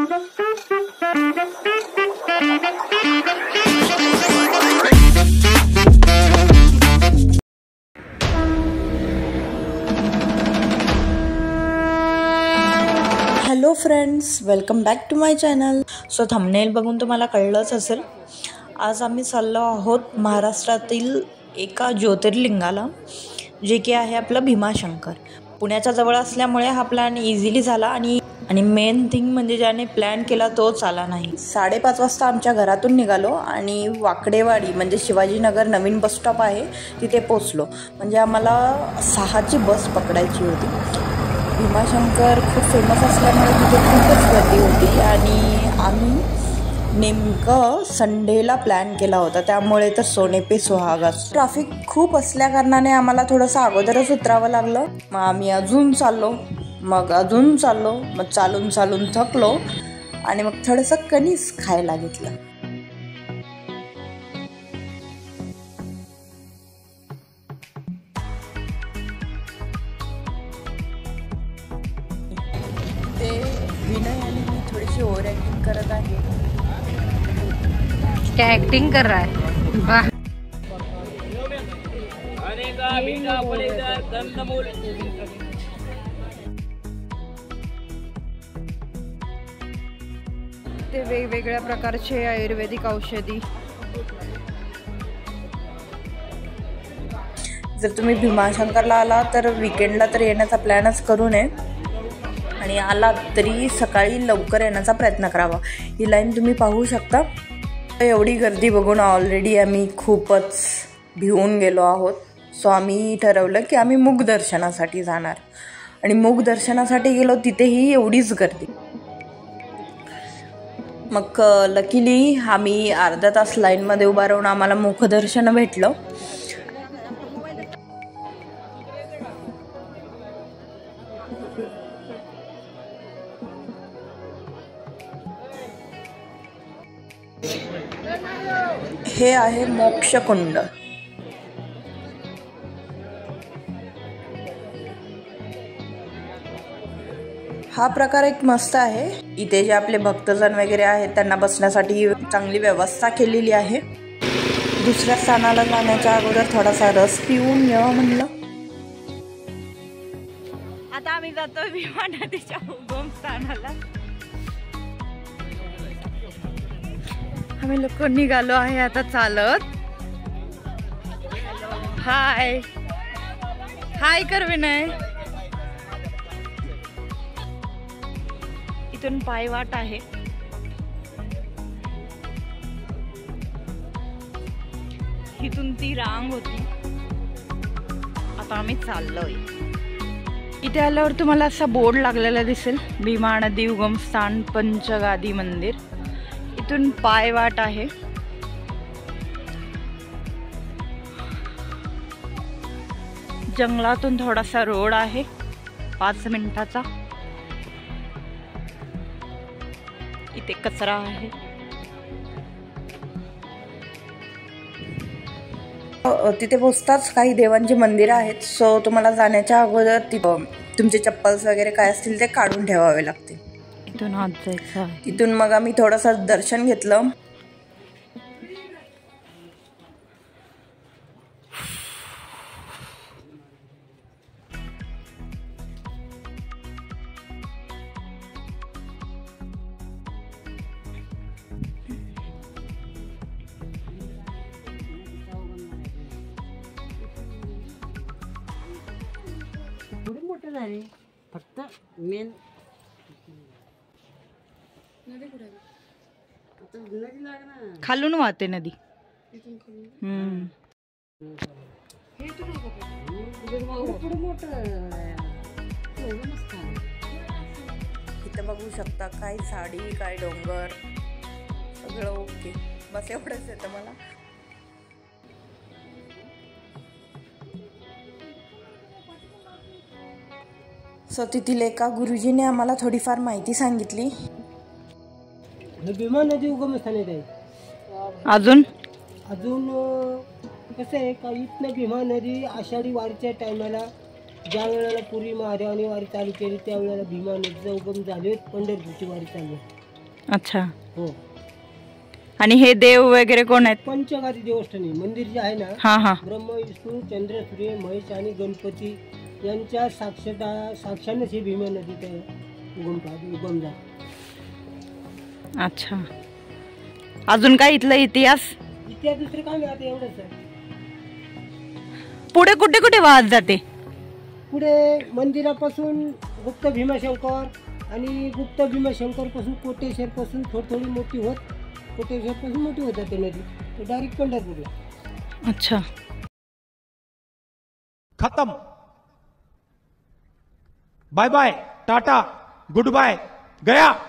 Hello friends, welcome back to my channel. So thumbnail बघून तुम्हाला कळलंच असेल, आज आम्ही चाललो आहोत महाराष्ट्रातील एका ज्योतिर्लिंगाला, जे की आहे आपलं भीमाशंकर. पुण्याच्या जवळ असल्यामुळे हा प्लॅन इझिली झाला आणि मेन थिंग म्हणजे ज्याने प्लॅन केला तोच आला नाही. 5:30 वाजता आमच्या घरातून निघालो आणि वाकडेवाडी म्हणजे शिवाजीनगर नवीन बस स्टॉप आहे तिथे पोचलो. म्हणजे आम्हाला 6ची बस पकडायची होती. भीमाशंकर खूप फेमस असल्यामुळे तिथे खूपच गर्दी होती आणि आम्ही नेमकं संडेला प्लॅन केला होता, त्यामुळे तर सोने पे सुहागा. ट्रॅफिक खूप असल्याकारणाने आम्हाला थोडंसं अगोदरच उतरावं लागलं. मग आम्ही अजून चाललो, मग चालून थकलो आणि मग थोडंसं कणीस खायला घेतलं. ते विनय आणि मी थोडीशी ओव्हर ॲक्टिंग करत आहे. क्या एक्टिंग कर रहा है? वाह. ते वेगवेगळ्या प्रकारचे आयुर्वेदिक औषधी. जर तुम्ही भीमाशंकरला आला तर विकेंडला तर येण्याचा प्लॅनच करू नये आणि आला तरी सकाळी लवकर येण्याचा प्रयत्न करावा. ही लाईन तुम्ही पाहू शकता. एवढी गर्दी बघून ऑलरेडी आम्ही खूपच भिवून गेलो आहोत. सो आम्ही ठरवलं की आम्ही मुख दर्शनासाठी जाणार आणि मुख दर्शनासाठी गेलो, तिथेही एवढीच गर्दी. मग लकीली आम्ही अर्धा तास लाईनमध्ये उभा राहून आम्हाला मुखदर्शन भेटलं. हे आहे मोक्षकुंड. हा प्रकार एक मस्त आहे. इथे जे आपले भक्तजन वगैरे आहेत त्यांना बसण्यासाठी चांगली व्यवस्था केलेली आहे. दुसऱ्या स्थानाला जाण्याच्या अगोदर थोडासा रस पिऊन यावं म्हणलं. आता आम्ही जातोय भीमा नदीच्या उगम स्थानाला. आम्ही लोक निघालो आहे आता चालत. हाय हाय कर विनय. इथून पायवाट आहे. इथून ती रांग होती. आता आम्ही चाललोय. इथे आल्यावर तुम्हाला असा बोर्ड लागलेला दिसेल, भीमा नदी उगम स्थान पंचगादी मंदिर. इथून पायवाट आहे. जंगलातून थोडासा रोड आहे 5 मिनिटाचा. इथे कचरा आहे. तिथे पोचताच काही देवांची मंदिरं आहेत. सो तुम्हाला जाण्याच्या अगोदर तुमचे चप्पल्स वगैरे काय असतील ते काढून ठेवावे लागतील. इथून आत जायचं. तिथून मग आम्ही थोडंसं दर्शन घेतलं. फक्त मेन खालून वाहते नदी. इथं बघू शकता, काय झाडी, काय डोंगर, सगळं ओके. बस एवढंच येतं मला. सो तिथील एका गुरुजीने आम्हाला थोडीफार माहिती सांगितली. भीमा नदी उगमस्थान आहे. अजून कसं आहे का, इथनं भीमा नदी आषाढी वारीच्या टायमाला ज्या वेळेला पुरी महादेवानी वारी चालू केली त्यावेळेला भीमा नदीचा उगम झाले, पंढरपूरची वारी चालू. अच्छा. हो. आणि हे देव वगैरे कोण आहेत? पंचगादी देवस्थानी मंदिर जे आहे ना, हा हा. ब्रह्म विष्णू चंद्र सूर्य महेश आणि गणपती यांच्या साक्षानेच ही भीमा नदी ते उगम झाला. अच्छा. अजून काय इथला इतिहास? इतिहास दुसरं काय नाही, आता एवढंच आहे. पुढे कुठे कुठे वाहत जाते? पुढे मंदिरापासून गुप्त भीमाशंकर आणि गुप्त भीमाशंकर पासून कोटेश्वर पासून थोडी मोठी होत, कोटेश्वर पासून मोठी होत जाते नदी, तो डायरेक्ट पंढरपूरला. अच्छा. खत्म. Bye bye, tata, goodbye, गया.